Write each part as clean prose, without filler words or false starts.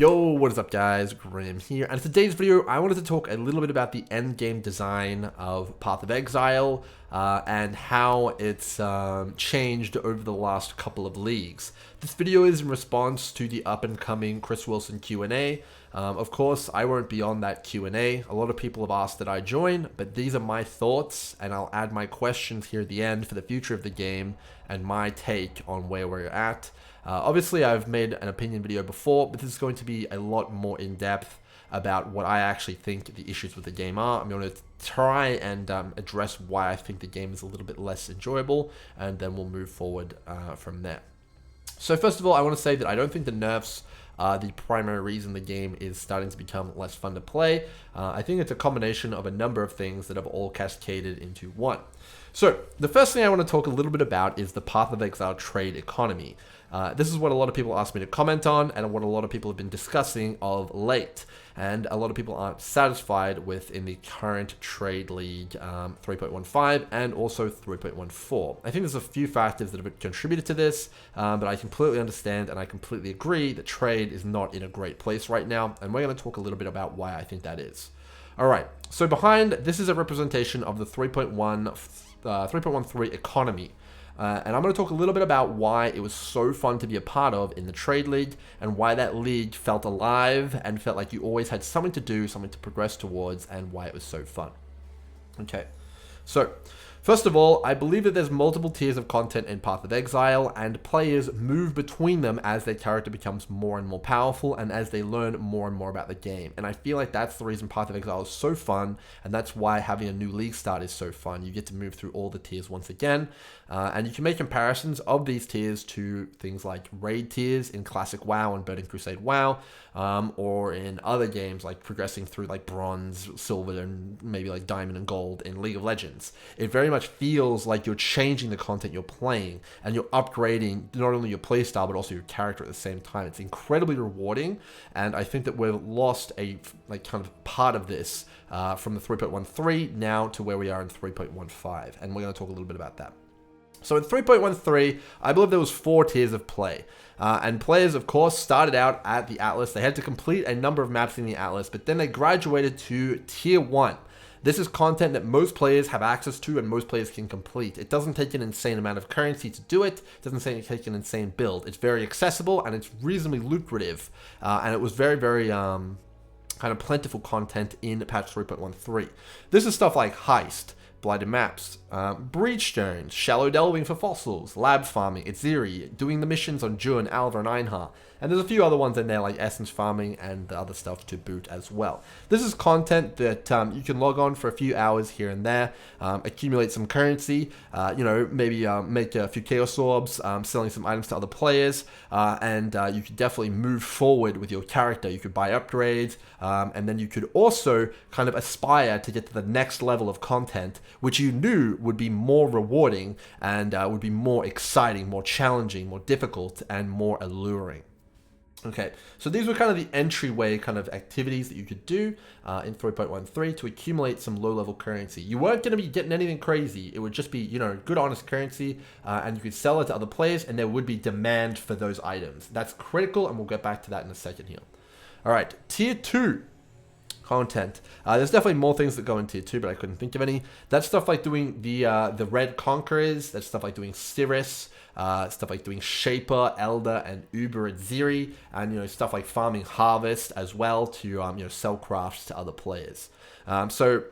Yo, what is up guys, Grim here, and in today's video I wanted to talk a little bit about the endgame design of Path of Exile and how it's changed over the last couple of leagues. This video is in response to the up-and-coming Chris Wilson Q&A. Of course, I won't be on that Q&A. A lot of people have asked that I join, but these are my thoughts, and I'll add my questions here at the end for the future of the game and my take on where we're at. Obviously, I've made an opinion video before, but this is going to be a lot more in-depth about what I actually think the issues with the game are. I'm going to try and address why I think the game is a little bit less enjoyable, and then we'll move forward from there. So first of all, I want to say that I don't think the nerfs are the primary reason the game is starting to become less fun to play. I think it's a combination of a number of things that have all cascaded into one. So the first thing I want to talk a little bit about is the Path of Exile trade economy. This is what a lot of people asked me to comment on and what a lot of people have been discussing of late. And a lot of people aren't satisfied with in the current Trade League 3.15 and also 3.14. I think there's a few factors that have contributed to this, but I completely understand and I completely agree that trade is not in a great place right now. And we're going to talk a little bit about why I think that is. Alright, so behind this is a representation of the 3.13 economy. And I'm going to talk a little bit about why it was so fun to be a part of in the Trade League and why that league felt alive and felt like you always had something to do, something to progress towards, and why it was so fun. Okay, so first of all, I believe that there's multiple tiers of content in Path of Exile, and players move between them as their character becomes more and more powerful and as they learn more and more about the game. And I feel like that's the reason Path of Exile is so fun, and that's why having a new league start is so fun. You get to move through all the tiers once again, and you can make comparisons of these tiers to things like raid tiers in Classic WoW and Burning Crusade WoW, or in other games like progressing through like Bronze, Silver, and maybe like Diamond and Gold in League of Legends. It very much feels like you're changing the content you're playing and you're upgrading not only your playstyle but also your character at the same time. It's incredibly rewarding, and I think that we've lost a kind of part of this from the 3.13 now to where we are in 3.15, and we're going to talk a little bit about that. So in 3.13, I believe there was 4 tiers of play. And players, of course, started out at the Atlas. They had to complete a number of maps in the Atlas, but then they graduated to Tier 1. This is content that most players have access to and most players can complete. It doesn't take an insane amount of currency to do it. It doesn't take an insane build. It's very accessible and it's reasonably lucrative. And it was very, very kind of plentiful content in patch 3.13. This is stuff like Heist, Blighted Maps, Breach Stones, Shallow Delving for Fossils, Lab Farming, Itziri, doing the missions on Jun, Alva, and Einhar. And there's a few other ones in there like Essence Farming and the other stuff to boot as well. This is content that you can log on for a few hours here and there, accumulate some currency, maybe make a few Chaos Orbs, selling some items to other players, and you could definitely move forward with your character. You could buy upgrades, and then you could also kind of aspire to get to the next level of content, which you knew would be more rewarding and would be more exciting, more challenging, more difficult, and more alluring. Okay, so these were kind of the entryway kind of activities that you could do in 3.13 to accumulate some low-level currency. You weren't going to be getting anything crazy. It would just be, good, honest currency, and you could sell it to other players, and there would be demand for those items. That's critical, and we'll get back to that in a second here. All right, Tier 2 content. There's definitely more things that go in Tier 2, but I couldn't think of any. That's stuff like doing the Red Conquerors. That's stuff like doing Cirrus. Stuff like doing Shaper, Elder, and Uber Itziri, and stuff like farming Harvest as well to sell crafts to other players. So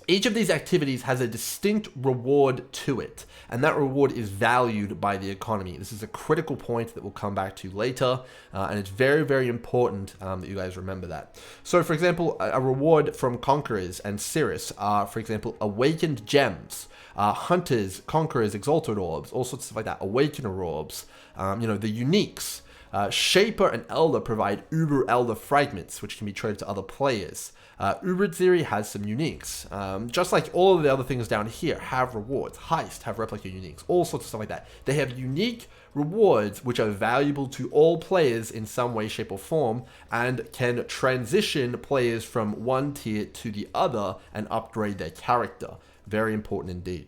each of these activities has a distinct reward to it, and that reward is valued by the economy. This is a critical point that we'll come back to later, and it's very, very important that you guys remember that. So, for example, a reward from Conquerors and Cirrus are, for example, Awakened Gems, Hunters, Conquerors, Exalted Orbs, all sorts of stuff like that, Awakener Orbs, the Uniques. Shaper and Elder provide Uber Elder Fragments, which can be traded to other players. Uber Theory has some uniques. Just like all of the other things down here have rewards. Heist have replica uniques, all sorts of stuff like that. They have unique rewards which are valuable to all players in some way, shape, or form, and can transition players from one tier to the other and upgrade their character. Very important indeed.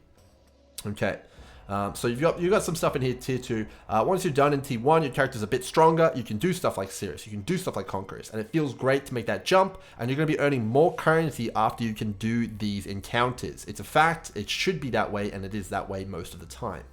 Okay. So you've got some stuff in here tier 2. Once you're done in tier 1, your character's a bit stronger. You can do stuff like Sirius. You can do stuff like Conquerors. And it feels great to make that jump. And you're going to be earning more currency after you can do these encounters. It's a fact. It should be that way. And it is that way most of the time.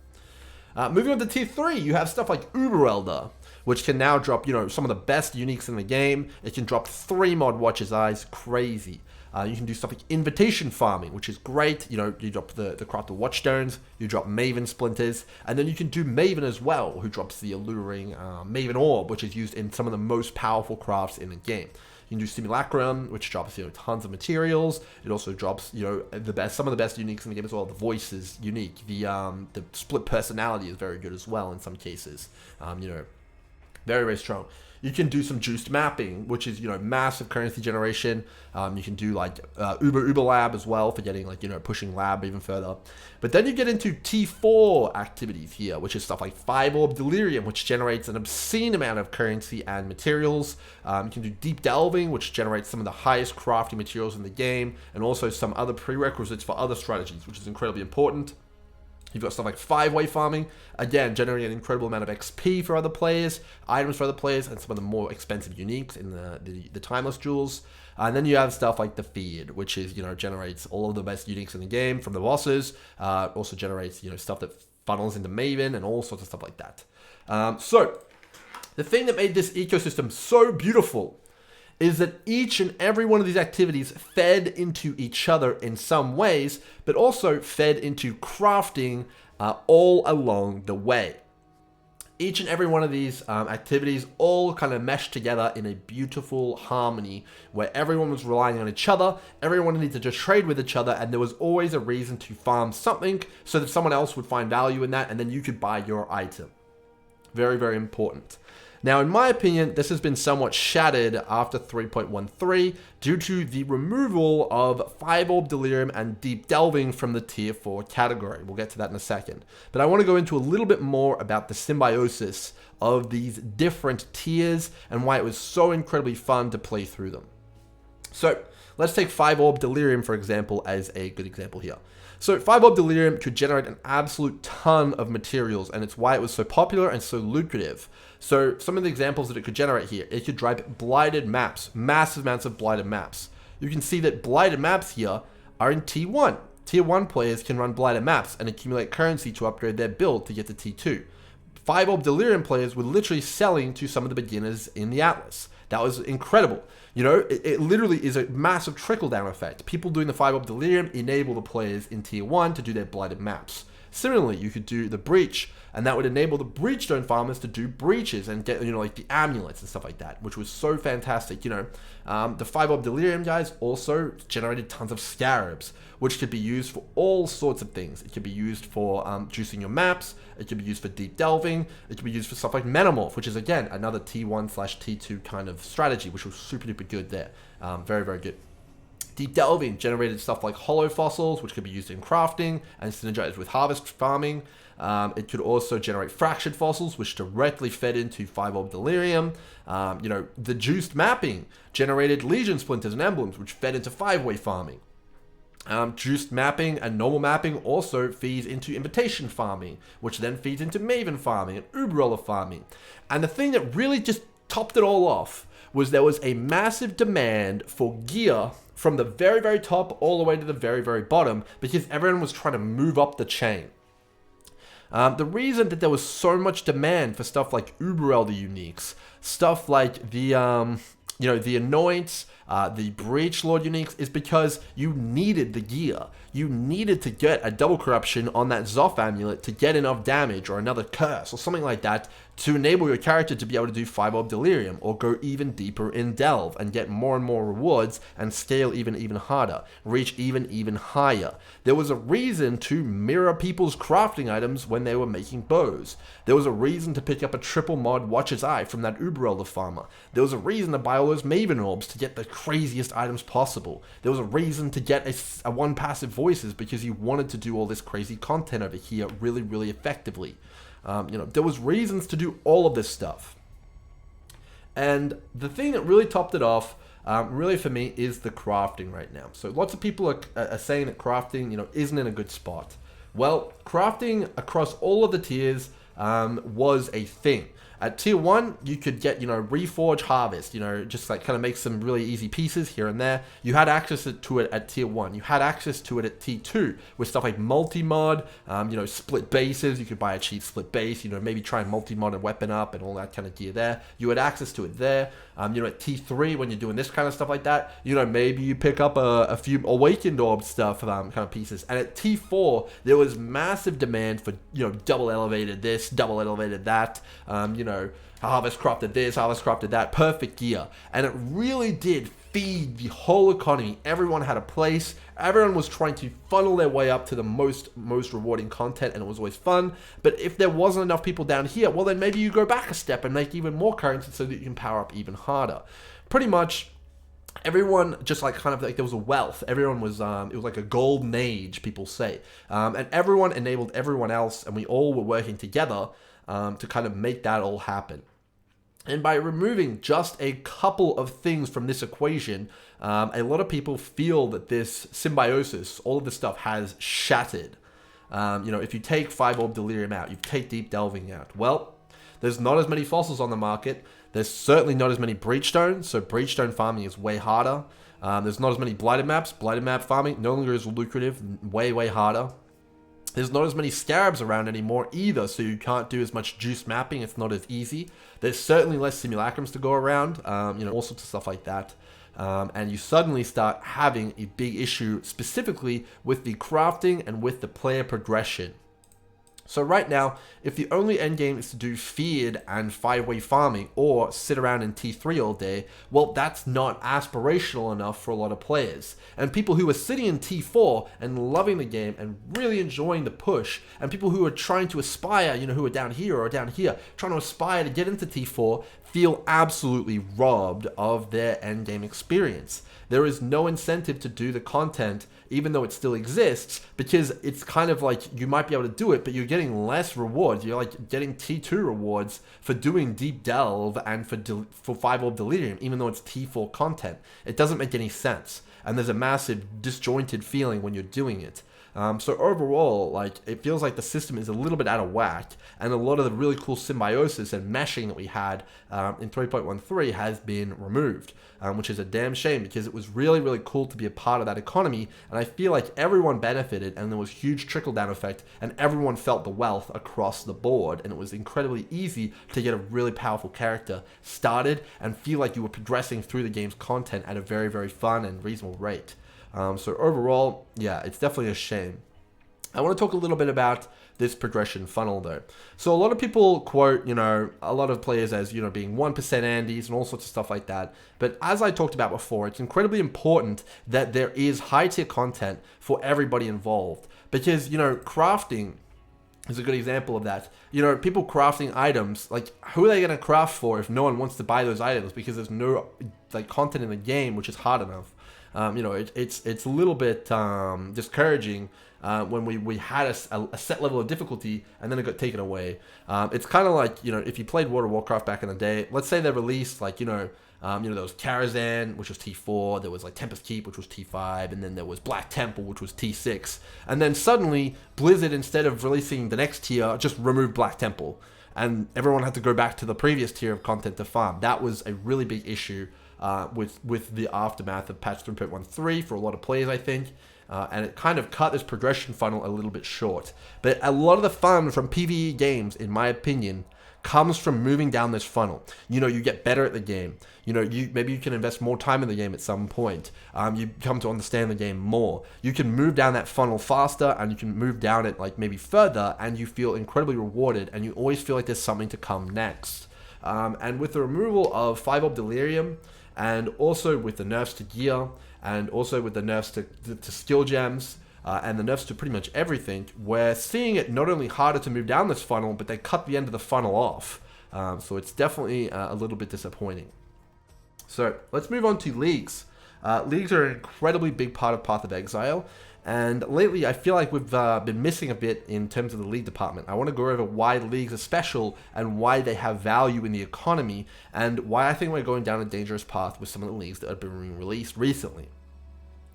Moving on to tier 3, you have stuff like Uber Elder, which can now drop, some of the best uniques in the game. It can drop 3 mod Watcher's Eyes. Crazy. You can do stuff like invitation farming, which is great. You drop the crafted watchstones, you drop Maven splinters, and then you can do Maven as well, who drops the alluring Maven orb, which is used in some of the most powerful crafts in the game. You can do Simulacrum, which drops tons of materials. It also drops some of the best uniques in the game as well. The voice is unique. The split personality is very good as well in some cases. Very, very strong. You can do some juiced mapping, which is, massive currency generation. You can do like Uber Lab as well for getting pushing lab even further. But then you get into T4 activities here, which is stuff like 5 Orb Delirium, which generates an obscene amount of currency and materials. You can do Deep Delving, which generates some of the highest crafting materials in the game, and also some other prerequisites for other strategies, which is incredibly important. You've got stuff like 5-way farming, again, generating an incredible amount of XP for other players, items for other players, and some of the more expensive uniques in the timeless jewels. And then you have stuff like the feed, which is, generates all of the best uniques in the game from the bosses. Also generates, stuff that funnels into Maven and all sorts of stuff like that. So, the thing that made this ecosystem so beautiful is that each and every one of these activities fed into each other in some ways, but also fed into crafting all along the way. Each and every one of these activities all kind of meshed together in a beautiful harmony where everyone was relying on each other, everyone needed to trade with each other, and there was always a reason to farm something so that someone else would find value in that, and then you could buy your item. Very, very important. Now, in my opinion, this has been somewhat shattered after 3.13 due to the removal of 5 Orb Delirium and Deep Delving from the Tier 4 category. We'll get to that in a second. But I want to go into a little bit more about the symbiosis of these different tiers and why it was so incredibly fun to play through them. So, let's take 5 Orb Delirium, for example, as a good example here. So 5 Orb Delirium could generate an absolute ton of materials, and it's why it was so popular and so lucrative. So some of the examples that it could generate here, it could drive blighted maps, massive amounts of blighted maps. You can see that blighted maps here are in T1. Tier 1 players can run blighted maps and accumulate currency to upgrade their build to get to T2. 5 Orb Delirium players were literally selling to some of the beginners in the Atlas. That was incredible. It literally is a massive trickle-down effect. People doing the 5 Orb Delirium enable the players in Tier 1 to do their blighted maps. Similarly, you could do the Breach, and that would enable the Breachstone farmers to do breaches and get, like the amulets and stuff like that, which was so fantastic. The 5 Orb Delirium guys also generated tons of scarabs, which could be used for all sorts of things. It could be used for juicing your maps. It could be used for deep delving. It could be used for stuff like Metamorph, which is, again, another T1/T2 kind of strategy, which was super duper good there. Very, very good. Deep Delving generated stuff like hollow fossils, which could be used in crafting and synergized with harvest farming. It could also generate fractured fossils, which directly fed into 5 Orb Delirium. The juiced mapping generated legion splinters and emblems, which fed into 5-way farming. Juiced mapping and normal mapping also feeds into invitation farming, which then feeds into Maven farming and Uber farming. And the thing that really just topped it all off was there was a massive demand for gear from the very, very top all the way to the very, very bottom because everyone was trying to move up the chain. The reason that there was so much demand for stuff like Uber Elder uniques, stuff like the Anoints, the Breach Lord uniques, is because you needed the gear. You needed to get a double corruption on that Zoth amulet to get enough damage or another curse or something like that to enable your character to be able to do 5 Orb Delirium or go even deeper in Delve and get more and more rewards and scale even harder, reach even higher. There was a reason to mirror people's crafting items when they were making bows. There was a reason to pick up a triple mod Watcher's Eye from that Uber Elder farmer. There was a reason to buy all those Maven orbs to get the craziest items possible. There was a reason to get a 1 passive voices because you wanted to do all this crazy content over here really, really effectively. There was reasons to do all of this stuff. And the thing that really topped it off, really for me, is the crafting right now. So lots of people are saying that crafting, isn't in a good spot. Well, crafting across all of the tiers was a thing. At tier 1, you could get, Reforge Harvest, just like kind of make some really easy pieces here and there. You had access to it at tier 1. You had access to it at tier 2 with stuff like multi-mod, split bases. You could buy a cheap split base, maybe try and multi-mod a weapon up and all that kind of gear there. You had access to it there. At tier 3, when you're doing this kind of stuff like that, maybe you pick up a few Awakened Orb stuff, kind of pieces. And at tier 4, there was massive demand for, double elevated this, double elevated that, Harvest crafted this, Harvest crafted that, perfect gear. And it really did feed the whole economy. Everyone had a place. Everyone was trying to funnel their way up to the most rewarding content, and it was always fun. But if there wasn't enough people down here, well, then maybe you go back a step and make even more currency so that you can power up even harder. Pretty much everyone just there was a wealth. Everyone was, it was like a golden age, people say. And everyone enabled everyone else, and we all were working together to kind of make that all happen. And by removing just a couple of things from this equation, a lot of people feel that this symbiosis, all of this stuff, has shattered. If you take 5-Orb Delirium out, you take Deep Delving out, well, there's not as many fossils on the market. There's certainly not as many Breachstones, so Breachstone farming is way harder. There's not as many Blighted Maps. Blighted Map farming no longer is lucrative, way harder. There's not as many Scarabs around anymore either, so you can't do as much juice mapping. It's not as easy. There's certainly less Simulacrums to go around, all sorts of stuff like that. And you suddenly start having a big issue specifically with the crafting and with the player progression. So right now, if the only endgame is to do feared and 5-way farming or sit around in T3 all day, well, that's not aspirational enough for a lot of players. And people who are sitting in T4 and loving the game and really enjoying the push, and people who are trying to aspire, who are down here or down here, trying to aspire to get into T4, feel absolutely robbed of their endgame experience. There is no incentive to do the content, even though it still exists, because it's kind of like you might be able to do it, but you're getting less rewards. You're like getting T2 rewards for doing Deep Delve and for 5-Orb Delirium, even though it's T4 content. It doesn't make any sense, and there's a massive disjointed feeling when you're doing it. So overall, it feels like the system is a little bit out of whack, and a lot of the really cool symbiosis and meshing that we had in 3.13 has been removed, which is a damn shame, because it was really cool to be a part of that economy, and I feel like everyone benefited, and there was huge trickle-down effect, and everyone felt the wealth across the board, and it was incredibly easy to get a really powerful character started and feel like you were progressing through the game's content at a very fun and reasonable rate. So overall, yeah, it's definitely a shame. I want to talk a little bit about this progression funnel though. So a lot of people quote, a lot of players as, being 1% Andes and all sorts of stuff like that. But as I talked about before, it's incredibly important that there is high tier content for everybody involved. Because, crafting is a good example of that. People crafting items, who are they going to craft for if no one wants to buy those items? Because there's no content in the game which is hard enough. It's a little bit discouraging when we had a set level of difficulty and then it got taken away. It's kind of like, if you played World of Warcraft back in the day, let's say they released there was Karazhan, which was T4, there was Tempest Keep, which was T5, and then there was Black Temple, which was T6. And then suddenly, Blizzard, instead of releasing the next tier, just removed Black Temple. And everyone had to go back to the previous tier of content to farm. That was a really big issue with the aftermath of patch 3.13 for a lot of players, I think. And it kind of cut this progression funnel a little bit short. But a lot of the fun from PvE games, in my opinion, comes from moving down this funnel. You get better at the game. Maybe you can invest more time in the game at some point. You come to understand the game more. You can move down that funnel faster, and you can move down it maybe further, and you feel incredibly rewarded, and you always feel like there's something to come next. And with the removal of 5-Orb Delirium, and also with the nerfs to gear, and also with the nerfs to skill gems, and the nerfs to pretty much everything, we're seeing it not only harder to move down this funnel, but they cut the end of the funnel off. So it's definitely a little bit disappointing. So let's move on to leagues. Leagues are an incredibly big part of Path of Exile, and lately I feel like we've been missing a bit in terms of the league department. I want to go over why leagues are special and why they have value in the economy, and why I think we're going down a dangerous path with some of the leagues that have been released recently.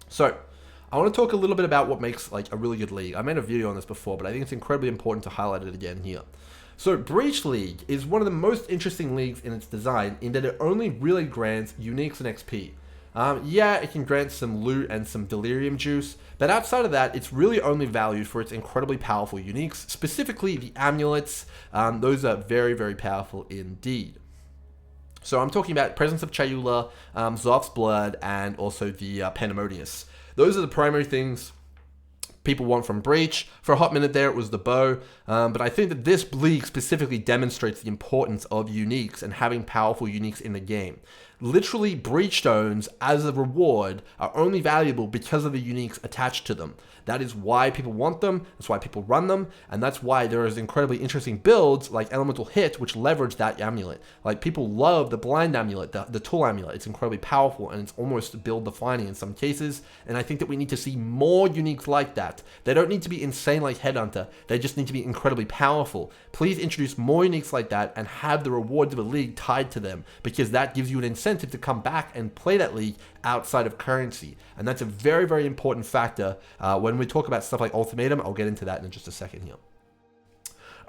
So I want to talk a little bit about what makes like a really good league. I made a video on this before, but I think it's incredibly important to highlight it again here. So Breach League is one of the most interesting leagues in its design in that it only really grants uniques and XP. Yeah, it can grant some loot and some delirium juice, but outside of that, it's really only valued for its incredibly powerful uniques, specifically the amulets. Those are very, very powerful indeed. So I'm talking about Presence of Chayula, Zoth's Blood, and also the Pandemonius. Those are the primary things people want from Breach. For a hot minute there, it was the bow, but I think that this league specifically demonstrates the importance of uniques and having powerful uniques in the game. Literally, Breach Stones, as a reward, are only valuable because of the uniques attached to them. That is why people want them, that's why people run them, and that's why there is incredibly interesting builds like Elemental Hit, which leverage that amulet. Like, people love the Blind Amulet, the Tool Amulet. It's incredibly powerful, and it's almost build-defining in some cases, and I think that we need to see more uniques like that. They don't need to be insane like Headhunter, they just need to be incredibly powerful. Please introduce more uniques like that and have the rewards of a league tied to them, because that gives you an incentive to come back and play that league outside of currency. And that's a very, very important factor when we talk about stuff like Ultimatum. I'll get into that in just a second here.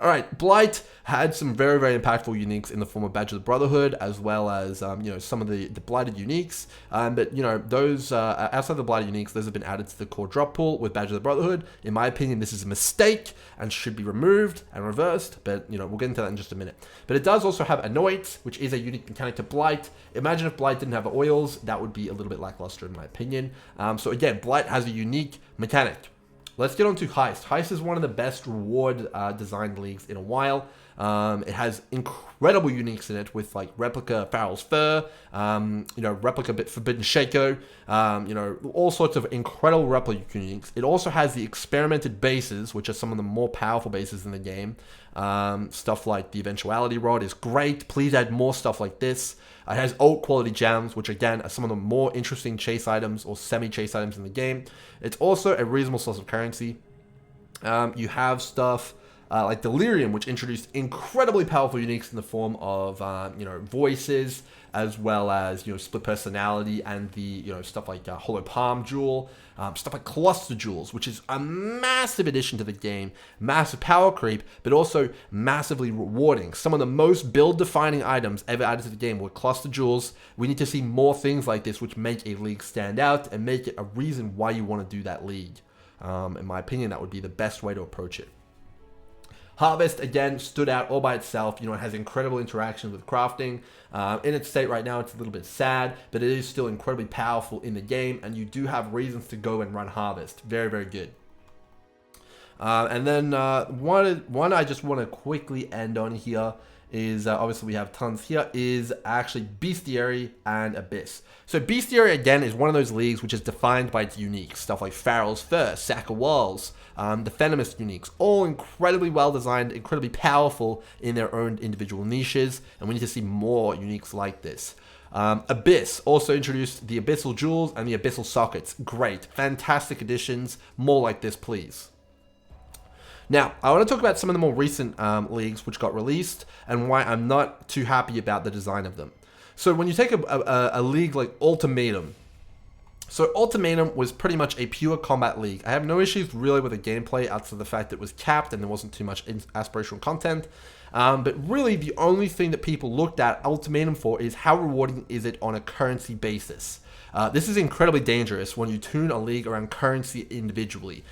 Alright, Blight had some very, very impactful uniques in the form of Badge of the Brotherhood, as well as, some of the Blighted uniques. But, those, outside of the Blighted uniques, those have been added to the core drop pool with Badge of the Brotherhood. In my opinion, this is a mistake and should be removed and reversed, but, we'll get into that in just a minute. But it does also have Annoyance, which is a unique mechanic to Blight. Imagine if Blight didn't have oils, that would be a little bit lackluster in my opinion. So again, Blight has a unique mechanic. Let's get on to Heist. Heist is one of the best reward designed leagues in a while. It has incredible uniques in it with like Replica Farrell's Fur, Replica Forbidden Shaco, all sorts of incredible replica uniques. It also has the experimented bases, which are some of the more powerful bases in the game. Stuff like the Eventuality Rod is great. Please add more stuff like this. It has ult quality gems, which again are some of the more interesting chase items or semi-chase items in the game. It's also a reasonable source of currency. You have stuff like Delirium, which introduced incredibly powerful uniques in the form of voices, as well as split personality and the stuff like Hollow Palm Jewel, stuff like Cluster Jewels, which is a massive addition to the game, massive power creep, but also massively rewarding. Some of the most build-defining items ever added to the game were Cluster Jewels. We need to see more things like this, which make a league stand out and make it a reason why you want to do that league. In my opinion, that would be the best way to approach it. Harvest, again, stood out all by itself. It has incredible interactions with crafting. In its state right now, it's a little bit sad, but it is still incredibly powerful in the game, and you do have reasons to go and run Harvest. Very, very good. And then one I just want to quickly end on here is, obviously we have tons here, is actually Bestiary and Abyss. So Bestiary, again, is one of those leagues which is defined by its unique stuff like Farrell's Fur, Sack of Walls, the Venomous uniques, all incredibly well designed, incredibly powerful in their own individual niches, and we need to see more uniques like this. Abyss also introduced the Abyssal Jewels and the Abyssal Sockets. Great, fantastic additions, more like this please. Now, I want to talk about some of the more recent leagues which got released and why I'm not too happy about the design of them. So when you take a league like Ultimatum, so Ultimatum was pretty much a pure combat league. I have no issues really with the gameplay outside of the fact that it was capped and there wasn't too much aspirational content. But really the only thing that people looked at Ultimatum for is how rewarding is it on a currency basis. This is incredibly dangerous when you tune a league around currency individually.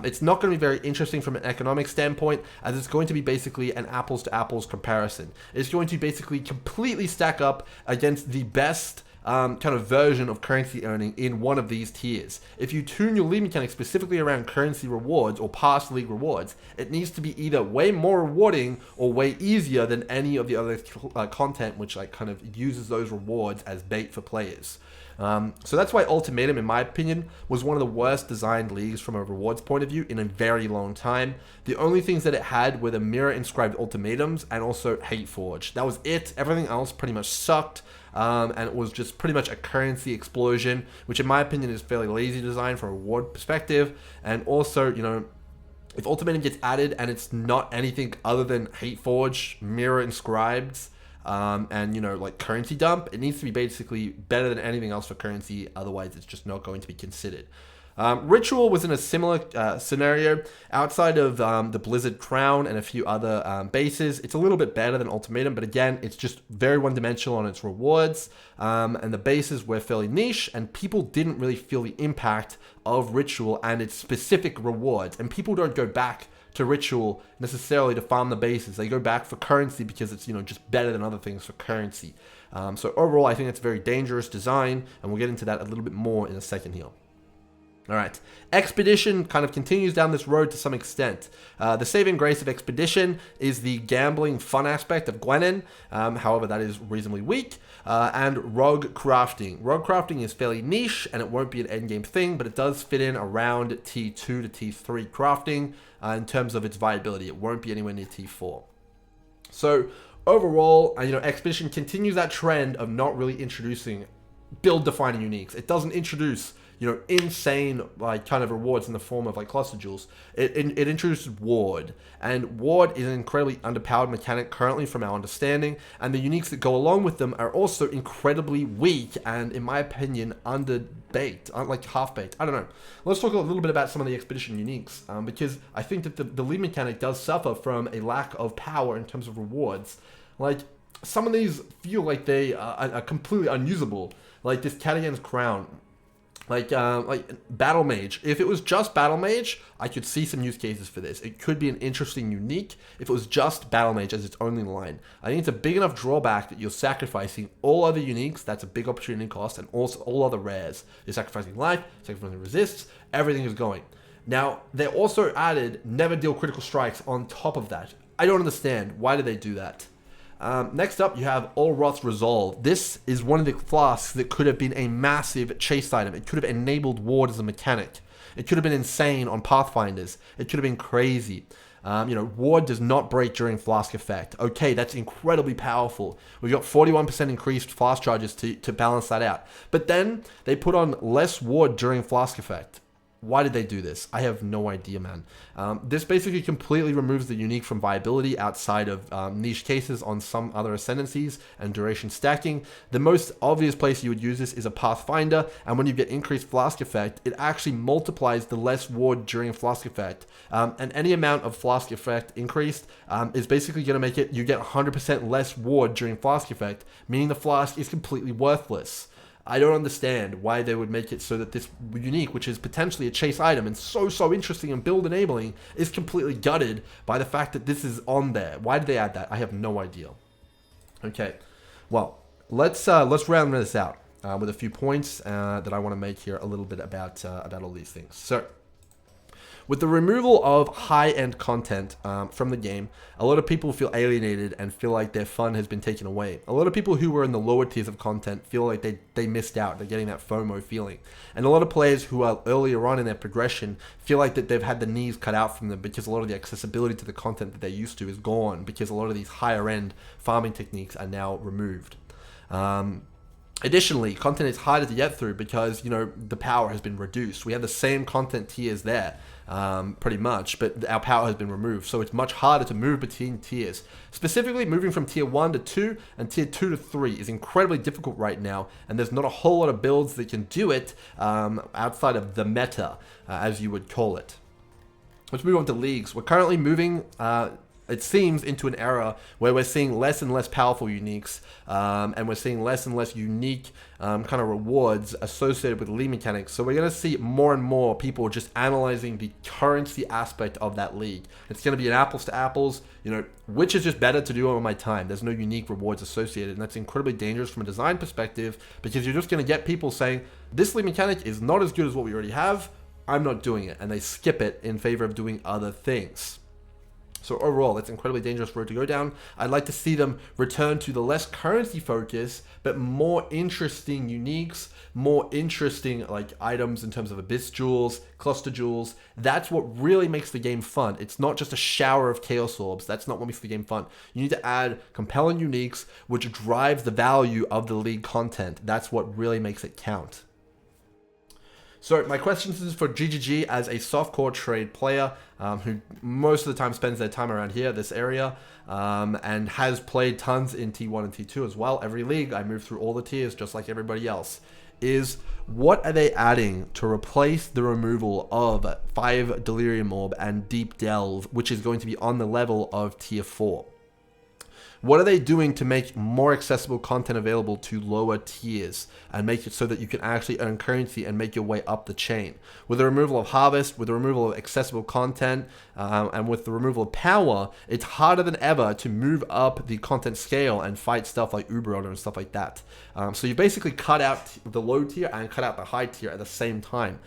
It's not going to be very interesting from an economic standpoint, as it's going to be basically an apples to apples comparison. It's going to basically completely stack up against the best kind of version of currency earning in one of these tiers. If you tune your league mechanic specifically around currency rewards or past league rewards, it needs to be either way more rewarding or way easier than any of the other content which kind of uses those rewards as bait for players. So that's why Ultimatum, in my opinion, was one of the worst designed leagues from a rewards point of view in a very long time. The only things that it had were the mirror-inscribed ultimatums and also Hate Forge. That was it. Everything else pretty much sucked. And it was just pretty much a currency explosion, which in my opinion is fairly lazy design from a reward perspective. And also, if Ultimatum gets added and it's not anything other than Hate Forge, mirror inscribed, and like currency dump, it needs to be basically better than anything else for currency. Otherwise, it's just not going to be considered. Ritual was in a similar scenario. Outside of the Blizzard Crown and a few other bases, it's a little bit better than Ultimatum, but again, it's just very one-dimensional on its rewards, and the bases were fairly niche, and people didn't really feel the impact of Ritual and its specific rewards, and people don't go back to Ritual necessarily to farm the bases. They go back for currency because it's, just better than other things for currency. So overall, I think it's a very dangerous design, and we'll get into that a little bit more in a second here. All right, Expedition kind of continues down this road to some extent. The saving grace of Expedition is the gambling fun aspect of Gwenin, however that is reasonably weak, and Rogue Crafting. Rogue Crafting is fairly niche and it won't be an endgame thing, but it does fit in around T2 to T3 crafting in terms of its viability. It won't be anywhere near T4. So overall, Expedition continues that trend of not really introducing build-defining uniques. It doesn't introduce insane kind of rewards in the form of cluster jewels. It introduces Ward, and Ward is an incredibly underpowered mechanic currently from our understanding, and the uniques that go along with them are also incredibly weak and, in my opinion, underbaked, half-baked. I don't know. Let's talk a little bit about some of the Expedition uniques, because I think that the lead mechanic does suffer from a lack of power in terms of rewards. Some of these feel like they are completely unusable, like this Cadigan's Crown. Like Battle Mage. If it was just Battle Mage, I could see some use cases for this. It could be an interesting unique if it was just Battle Mage as its only line. I think it's a big enough drawback that you're sacrificing all other uniques. That's a big opportunity cost, and also all other rares. You're sacrificing life, sacrificing resists, everything is going. Now, they also added never deal critical strikes on top of that. I don't understand. Why did they do that? Next up, you have Olroth's Resolve. This is one of the flasks that could have been a massive chase item. It could have enabled Ward as a mechanic. It could have been insane on Pathfinders. It could have been crazy. Ward does not break during flask effect. Okay, that's incredibly powerful. We've got 41% increased flask charges to balance that out. But then they put on less Ward during flask effect. Why did they do this? I have no idea, man. This basically completely removes the unique from viability outside of niche cases on some other ascendancies and duration stacking. The most obvious place you would use this is a Pathfinder, and when you get increased flask effect, it actually multiplies the less ward during flask effect. And any amount of flask effect increased is basically going to make it you get 100% less ward during flask effect, meaning the flask is completely worthless. I don't understand why they would make it so that this unique, which is potentially a chase item and so interesting and build enabling, is completely gutted by the fact that this is on there. Why did they add that? I have no idea. Okay, well, let's round this out with a few points that I want to make here a little bit about all these things. So, with the removal of high-end content from the game, a lot of people feel alienated and feel like their fun has been taken away. A lot of people who were in the lower tiers of content feel like they missed out. They're getting that FOMO feeling. And a lot of players who are earlier on in their progression feel like that they've had the knees cut out from them because a lot of the accessibility to the content that they're used to is gone because a lot of these higher-end farming techniques are now removed. Additionally, content is harder to get through because, the power has been reduced. We have the same content tiers there, pretty much, but our power has been removed. So it's much harder to move between tiers. Specifically, moving from tier 1 to 2 and tier 2 to 3 is incredibly difficult right now, and there's not a whole lot of builds that can do it outside of the meta, as you would call it. Let's move on to leagues. We're currently moving... it seems into an era where we're seeing less and less powerful uniques, and we're seeing less and less unique kind of rewards associated with league mechanics. So we're going to see more and more people just analyzing the currency aspect of that league. It's going to be an apples to apples, which is just better to do on my time. There's no unique rewards associated, and that's incredibly dangerous from a design perspective because you're just going to get people saying, this league mechanic is not as good as what we already have, I'm not doing it, and they skip it in favor of doing other things. So overall, that's an incredibly dangerous road to go down. I'd like to see them return to the less currency focus, but more interesting uniques, more interesting items in terms of abyss jewels, cluster jewels. That's what really makes the game fun. It's not just a shower of chaos orbs. That's not what makes the game fun. You need to add compelling uniques, which drives the value of the league content. That's what really makes it count. So my question is for GGG as a softcore trade player who most of the time spends their time around here, this area, and has played tons in T1 and T2 as well. Every league, I move through all the tiers just like everybody else. Is what are they adding to replace the removal of 5 Delirium Orb and Deep Delve, which is going to be on the level of Tier 4? What are they doing to make more accessible content available to lower tiers and make it so that you can actually earn currency and make your way up the chain? With the removal of Harvest, with the removal of accessible content, and with the removal of power, it's harder than ever to move up the content scale and fight stuff like Uber Order and stuff like that. So you basically cut out the low tier and cut out the high tier at the same time,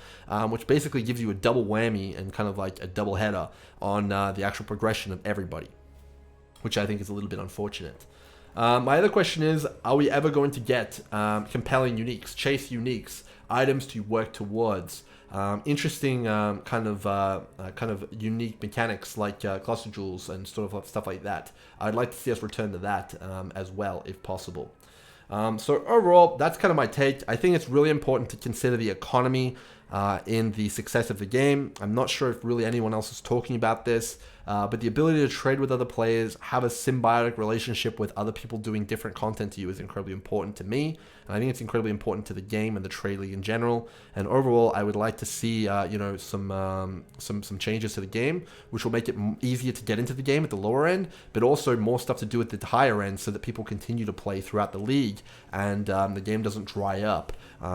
which basically gives you a double whammy and kind of like a double header on the actual progression of everybody, which I think is a little bit unfortunate. My other question is, are we ever going to get compelling uniques, chase uniques, items to work towards, interesting kind of unique mechanics like cluster jewels and sort of stuff like that? I'd like to see us return to that as well, if possible. So overall, that's kind of my take. I think it's really important to consider the economy in the success of the game. I'm not sure if really anyone else is talking about this, but the ability to trade with other players, have a symbiotic relationship with other people doing different content to you is incredibly important to me. And I think it's incredibly important to the game and the trade league in general. And overall, I would like to see some changes to the game, which will make it easier to get into the game at the lower end, but also more stuff to do at the higher end so that people continue to play throughout the league and the game doesn't dry up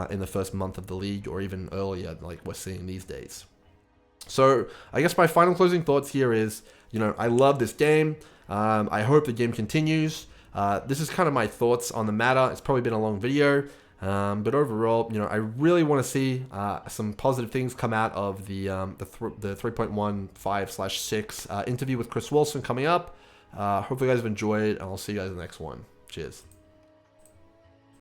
in the first month of the league or even earlier like we're seeing these days. So I guess my final closing thoughts here is, I love this game. I hope the game continues. This is kind of my thoughts on the matter. It's probably been a long video, but overall, I really want to see some positive things come out of the 3.15/6 interview with Chris Wilson coming up. Hopefully you guys have enjoyed, and I'll see you guys in the next one. Cheers.